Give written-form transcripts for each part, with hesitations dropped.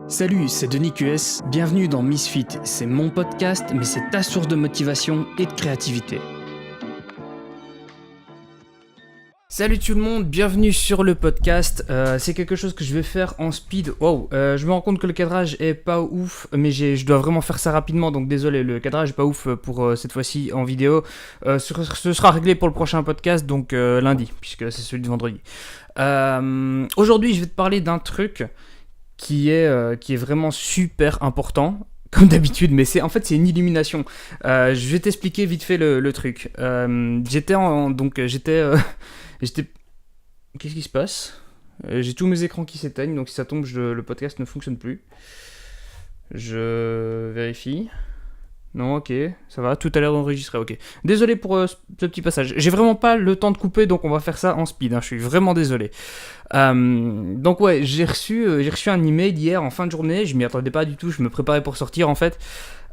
Salut, c'est Denis QS, bienvenue dans Misfit, c'est mon podcast, mais c'est ta source de motivation et de créativité. Salut tout le monde, bienvenue sur le podcast, c'est quelque chose que je vais faire en speed. Wow, je me rends compte que le cadrage est pas ouf, mais je dois vraiment faire ça rapidement, donc désolé, le cadrage est pas ouf pour cette fois-ci en vidéo. Ce sera réglé pour le prochain podcast, donc lundi, puisque c'est celui de vendredi. Aujourd'hui, je vais te parler d'un truc qui est vraiment super important, comme d'habitude, mais c'est une illumination. Je vais t'expliquer vite fait le truc. Qu'est-ce qui se passe ? J'ai tous mes écrans qui s'éteignent, donc si ça tombe, le podcast ne fonctionne plus. Je vérifie. Non, ok, ça va, tout a l'air d'enregistrer, ok. Désolé pour ce petit passage. J'ai vraiment pas le temps de couper, donc on va faire ça en speed, je suis vraiment désolé. Donc ouais, j'ai reçu un email hier en fin de journée, je m'y attendais pas du tout, je me préparais pour sortir en fait.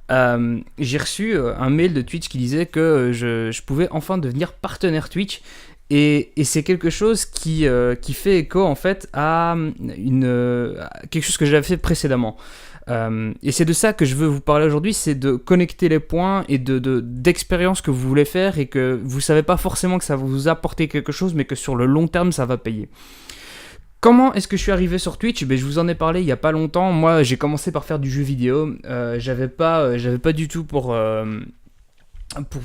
J'ai reçu un mail de Twitch qui disait que je pouvais enfin devenir partenaire Twitch. Et c'est quelque chose qui fait écho en fait à quelque chose que j'avais fait précédemment. Et c'est de ça que je veux vous parler aujourd'hui, c'est de connecter les points et d'expériences que vous voulez faire et que vous savez pas forcément que ça va vous apporter quelque chose, mais que sur le long terme ça va payer. Comment est-ce que je suis arrivé sur Twitch ? Je vous en ai parlé il y a pas longtemps. Moi j'ai commencé par faire du jeu vidéo. J'avais pas du tout pour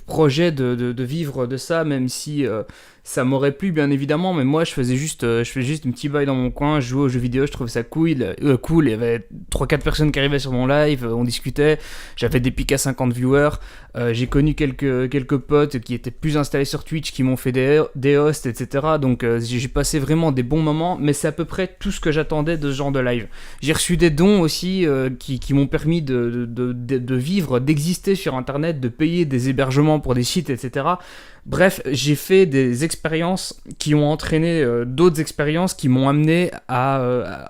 projet de vivre de ça, même si ça m'aurait plu bien évidemment, mais moi je faisais juste un petit bail dans mon coin, je jouais aux jeux vidéo, je trouvais ça cool, il y avait 3-4 personnes qui arrivaient sur mon live, on discutait, j'avais des pics à 50 viewers, j'ai connu quelques potes qui étaient plus installés sur Twitch, qui m'ont fait des hosts, etc. Donc j'ai passé vraiment des bons moments, mais c'est à peu près tout ce que j'attendais de ce genre de live. J'ai reçu des dons aussi qui m'ont permis de vivre, d'exister sur internet, de payer des hébergements pour des sites, etc. Bref, j'ai fait des expériences qui ont entraîné d'autres expériences qui m'ont amené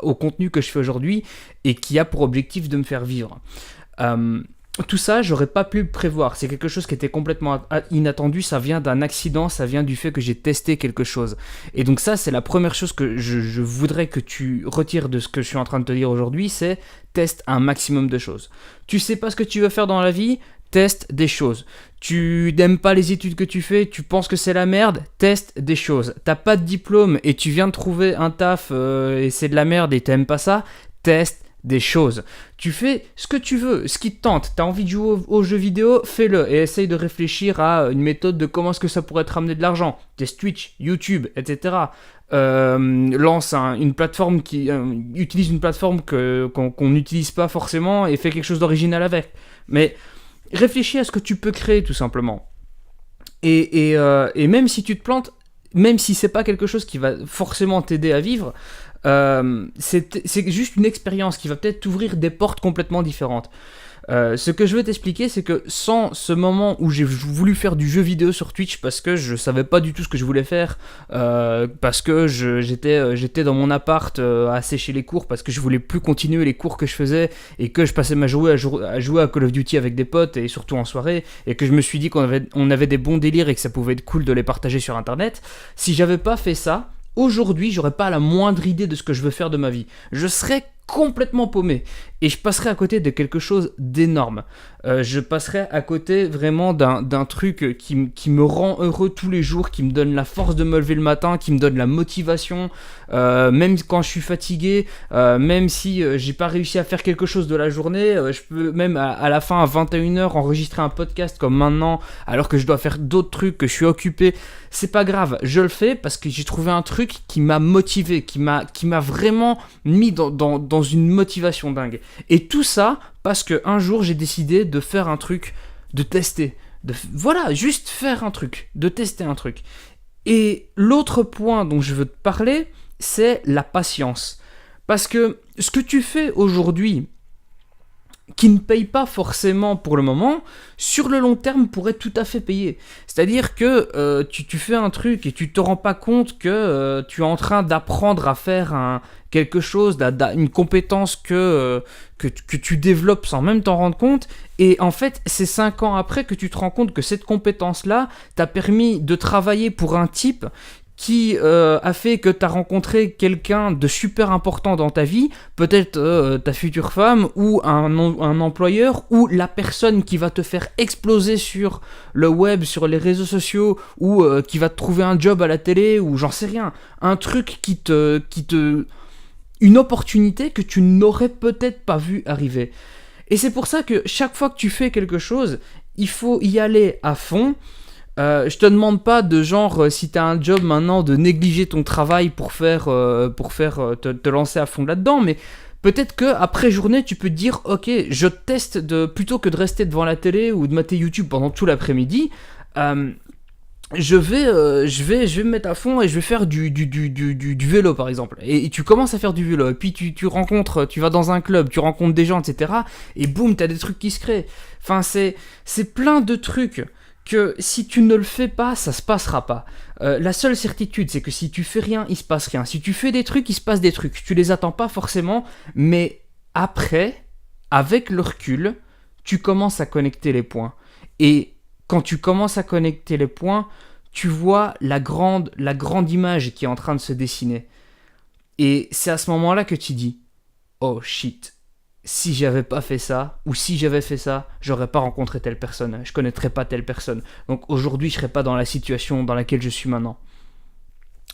au contenu que je fais aujourd'hui et qui a pour objectif de me faire vivre. Tout ça, j'aurais pas pu le prévoir. C'est quelque chose qui était complètement inattendu. Ça vient d'un accident, ça vient du fait que j'ai testé quelque chose. Et donc ça, c'est la première chose que je voudrais que tu retires de ce que je suis en train de te dire aujourd'hui, c'est teste un maximum de choses. Tu sais pas ce que tu veux faire dans la vie ? Teste des choses. Tu n'aimes pas les études que tu fais, tu penses que c'est la merde, teste des choses. T'as pas de diplôme et tu viens de trouver un taf et c'est de la merde et t'aimes pas ça, teste des choses. Tu fais ce que tu veux, ce qui te tente. T'as envie de jouer aux jeux vidéo, fais-le et essaye de réfléchir à une méthode de comment est-ce que ça pourrait te ramener de l'argent. Teste Twitch, YouTube, etc. Lance une plateforme utilise une plateforme qu'on n'utilise pas forcément et fait quelque chose d'original avec. Mais réfléchis à ce que tu peux créer tout simplement. Et même si tu te plantes, même si c'est pas quelque chose qui va forcément t'aider à vivre, c'est juste une expérience qui va peut-être t'ouvrir des portes complètement différentes. Ce que je veux t'expliquer, c'est que sans ce moment où j'ai voulu faire du jeu vidéo sur Twitch parce que je savais pas du tout ce que je voulais faire, parce que j'étais dans mon appart à sécher les cours parce que je voulais plus continuer les cours que je faisais et que je passais ma journée à jouer à Call of Duty avec des potes et surtout en soirée, et que je me suis dit qu'on avait des bons délires et que ça pouvait être cool de les partager sur internet. Si j'avais pas fait ça, aujourd'hui j'aurais pas la moindre idée de ce que je veux faire de ma vie. Je serais complètement paumé et je passerai à côté de quelque chose d'énorme. Je passerai à côté vraiment d'un truc qui me rend heureux tous les jours, qui me donne la force de me lever le matin, qui me donne la motivation, même quand je suis fatigué, même si j'ai pas réussi à faire quelque chose de la journée, je peux même à la fin à 21h enregistrer un podcast comme maintenant, alors que je dois faire d'autres trucs, que je suis occupé. C'est pas grave, je le fais parce que j'ai trouvé un truc qui m'a motivé, qui m'a vraiment mis dans une motivation dingue. Et tout ça parce qu'un jour j'ai décidé de faire un truc, de tester. Voilà, juste faire un truc, de tester un truc. Et l'autre point dont je veux te parler, c'est la patience. Parce que ce que tu fais aujourd'hui, qui ne paye pas forcément pour le moment, sur le long terme pourrait tout à fait payer. C'est-à-dire que tu fais un truc et tu te rends pas compte que tu es en train d'apprendre à faire quelque chose, une compétence que tu développes sans même t'en rendre compte, et en fait c'est 5 ans après que tu te rends compte que cette compétence-là t'a permis de travailler pour un type qui a fait que tu as rencontré quelqu'un de super important dans ta vie, peut-être ta future femme ou un employeur ou la personne qui va te faire exploser sur le web, sur les réseaux sociaux ou qui va te trouver un job à la télé ou j'en sais rien, un truc une opportunité que tu n'aurais peut-être pas vu arriver. Et c'est pour ça que chaque fois que tu fais quelque chose, il faut y aller à fond. Je te demande pas de genre, si t'as un job maintenant, de négliger ton travail pour te lancer à fond là-dedans, mais peut-être que après journée, tu peux te dire, ok, je teste plutôt que de rester devant la télé ou de mater YouTube pendant tout l'après-midi, je vais me mettre à fond et je vais faire du vélo par exemple. Et tu commences à faire du vélo, et puis tu vas dans un club, tu rencontres des gens, etc. Et boum, t'as des trucs qui se créent. Enfin, c'est plein de trucs que si tu ne le fais pas, ça se passera pas. La seule certitude, c'est que si tu fais rien, il se passe rien. Si tu fais des trucs, il se passe des trucs. Tu les attends pas forcément, mais après, avec le recul, tu commences à connecter les points. Et quand tu commences à connecter les points, tu vois la grande image qui est en train de se dessiner. Et c'est à ce moment-là que tu dis « Oh shit !» Si j'avais pas fait ça, ou si j'avais fait ça, j'aurais pas rencontré telle personne, je connaîtrais pas telle personne. Donc aujourd'hui, je serais pas dans la situation dans laquelle je suis maintenant.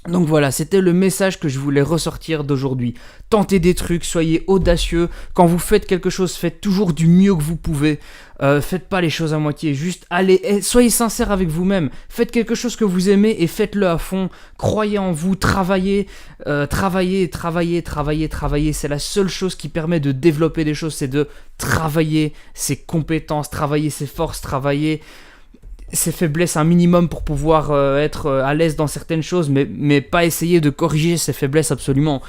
Donc voilà, c'était le message que je voulais ressortir d'aujourd'hui. Tentez des trucs, soyez audacieux. Quand vous faites quelque chose, faites toujours du mieux que vous pouvez. Faites pas les choses à moitié, juste allez, soyez sincère avec vous-même. Faites quelque chose que vous aimez et faites-le à fond. Croyez en vous, travaillez. C'est la seule chose qui permet de développer des choses, c'est de travailler ses compétences, travailler ses forces, travailler ses faiblesses un minimum pour pouvoir être à l'aise dans certaines choses, mais pas essayer de corriger ses faiblesses absolument.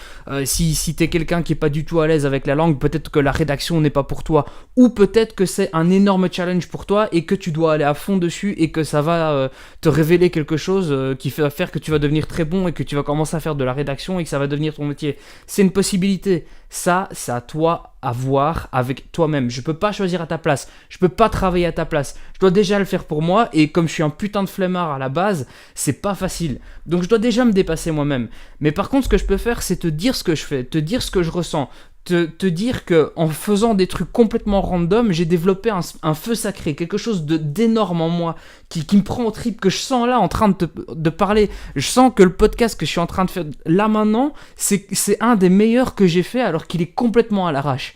Si t'es quelqu'un qui est pas du tout à l'aise avec la langue, peut-être que la rédaction n'est pas pour toi, ou peut-être que c'est un énorme challenge pour toi et que tu dois aller à fond dessus et que ça va te révéler quelque chose qui va faire que tu vas devenir très bon et que tu vas commencer à faire de la rédaction et que ça va devenir ton métier. C'est une possibilité. Ça, c'est à toi à voir avec toi-même. Je peux pas choisir à ta place. Je peux pas travailler à ta place. Je dois déjà le faire pour moi et comme je suis un putain de flemmard à la base, c'est pas facile. Donc je dois déjà me dépasser moi-même. Mais par contre, ce que je peux faire, c'est te dire ce que je fais, te dire ce que je ressens. Te dire que en faisant des trucs complètement random, j'ai développé un feu sacré, quelque chose d'énorme en moi, qui me prend au trip, que je sens là en train de parler. Je sens que le podcast que je suis en train de faire là maintenant, c'est un des meilleurs que j'ai fait alors qu'il est complètement à l'arrache.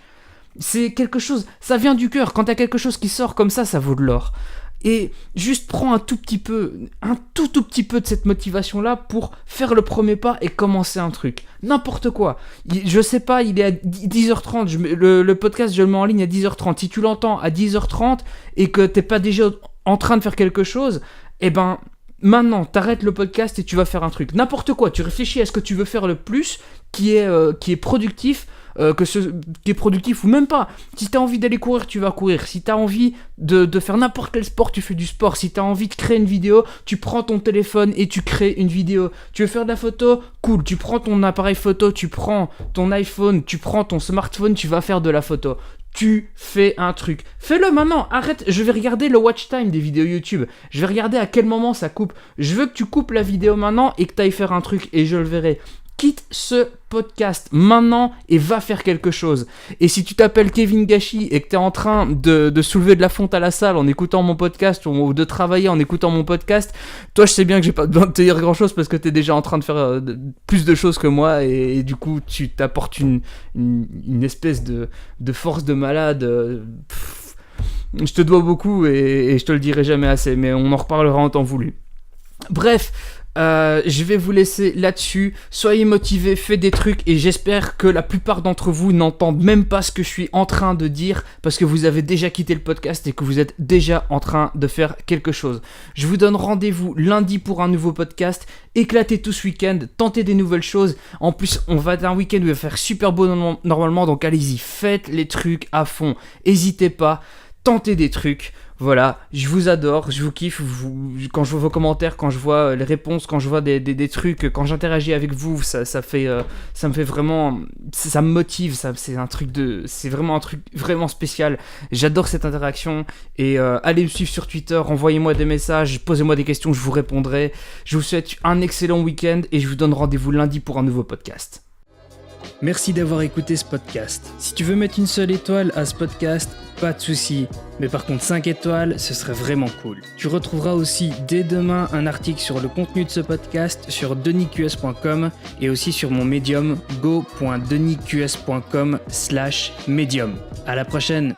C'est quelque chose, ça vient du cœur. Quand t'as quelque chose qui sort comme ça vaut de l'or. Et juste prends un tout petit peu de cette motivation-là pour faire le premier pas et commencer un truc. N'importe quoi. Je sais pas, il est à 10h30, le podcast je le mets en ligne à 10h30. Si tu l'entends à 10h30 et que t'es pas déjà en train de faire quelque chose, eh ben maintenant t'arrêtes le podcast et tu vas faire un truc. N'importe quoi, tu réfléchis à ce que tu veux faire le plus qui est productif. Qui est productif ou même pas. Si t'as envie d'aller courir, tu vas courir. Si t'as envie de faire n'importe quel sport, tu fais du sport. Si t'as envie de créer une vidéo, tu prends ton téléphone et tu crées une vidéo. Tu veux faire de la photo? Cool. Tu prends ton appareil photo, tu prends ton iPhone, tu prends ton smartphone, tu vas faire de la photo. Tu fais un truc. Fais-le maintenant. Arrête. Je vais regarder le watch time des vidéos YouTube. Je vais regarder à quel moment ça coupe. Je veux que tu coupes la vidéo maintenant et que t'ailles faire un truc et je le verrai. Quitte ce podcast maintenant et va faire quelque chose. Et si tu t'appelles Kevin Gachi et que tu es en train de soulever de la fonte à la salle en écoutant mon podcast ou de travailler en écoutant mon podcast, toi je sais bien que j'ai pas besoin de te dire grand chose parce que tu es déjà en train de faire plus de choses que moi et du coup tu t'apportes une espèce de force de malade. Je te dois beaucoup et je te le dirai jamais assez, mais on en reparlera en temps voulu. Bref, je vais vous laisser là-dessus. Soyez motivés, faites des trucs et j'espère que la plupart d'entre vous n'entendent même pas ce que je suis en train de dire parce que vous avez déjà quitté le podcast et que vous êtes déjà en train de faire quelque chose. Je vous donne rendez-vous lundi pour un nouveau podcast. Éclatez tout ce week-end, tentez des nouvelles choses. En plus, on va être un week-end où il va faire super beau normalement, donc allez-y, faites les trucs à fond. N'hésitez pas. tentez des trucs. Voilà, je vous adore, je vous kiffe, quand je vois vos commentaires, quand je vois les réponses, quand je vois des trucs, quand j'interagis avec vous, ça me fait vraiment, ça me motive, c'est vraiment un truc vraiment spécial. J'adore cette interaction et allez me suivre sur Twitter, envoyez-moi des messages, posez-moi des questions, je vous répondrai. Je vous souhaite un excellent week-end et je vous donne rendez-vous lundi pour un nouveau podcast. Merci d'avoir écouté ce podcast. Si tu veux mettre une seule étoile à ce podcast, pas de souci. Mais par contre 5 étoiles, ce serait vraiment cool. Tu retrouveras aussi dès demain un article sur le contenu de ce podcast sur denisqs.com et aussi sur mon Medium go.denisqs.com/medium. À la prochaine.